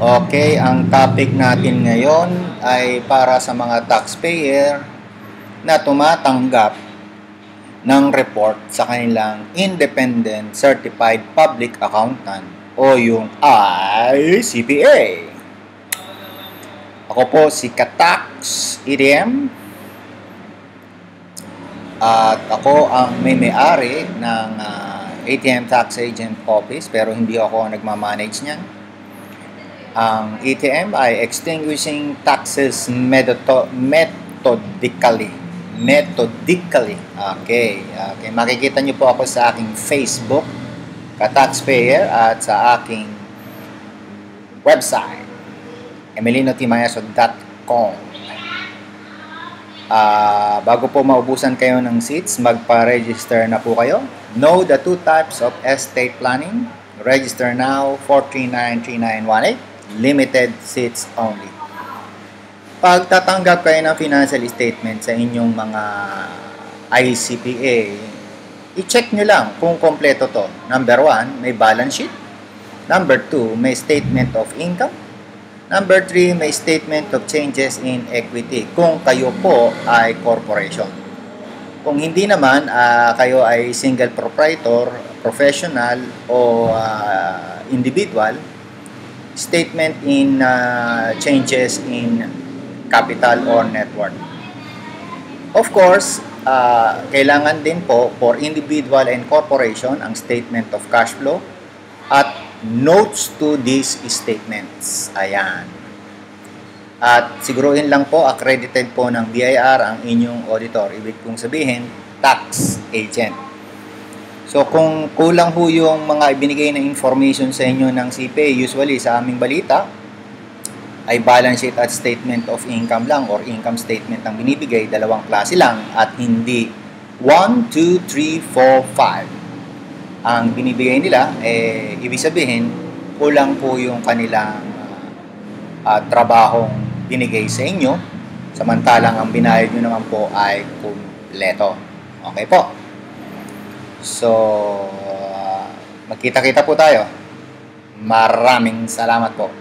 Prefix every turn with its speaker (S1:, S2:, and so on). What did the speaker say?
S1: Okay, ang topic natin ngayon ay para sa mga taxpayer na tumatanggap ng report sa kanilang Independent Certified Public Accountant o yung ICPA. Ako po si Katax EDM at ako ang may-ari ng ATM Tax Agent Office pero hindi ako nagmamanage niyan. Ang ATM ay Extinguishing Taxes Methodically. Okay. Makikita niyo po ako sa aking Facebook, Kataxpayer, at sa aking website, emelinotimayaso.com. Bago po maubusan kayo ng seats, magpa-register na po kayo. Know the two types of estate planning. Register now, 4393918. Limited seats only. Pag tatanggap kayo ng financial statement sa inyong mga ICPA, i-check nyo lang kung kompleto to. Number 1, may balance sheet. Number 2, may statement of income. Number 3, may statement of changes in equity kung kayo po ay corporation. Kung hindi naman, kayo ay single proprietor, professional o individual, statement in changes in capital or net worth. Of course, kailangan din po for individual and corporation ang statement of cash flow at notes to these statements. Ayan. At siguruhin lang po, accredited po ng BIR ang inyong auditor. Ibig kong sabihin, tax agent. So, kung kulang ho yung mga ibinigay na information sa inyo ng CPA, usually sa aming balita, ay balance sheet at statement of income lang or income statement ang binibigay, dalawang klase lang at hindi 1, 2, 3, 4, 5. Ang binibigay nila, ibig sabihin, kulang po yung kanilang trabahong binigay sa inyo, samantalang ang binayad nyo naman po ay kumpleto. Okay po? So, magkita-kita po tayo. Maraming salamat po.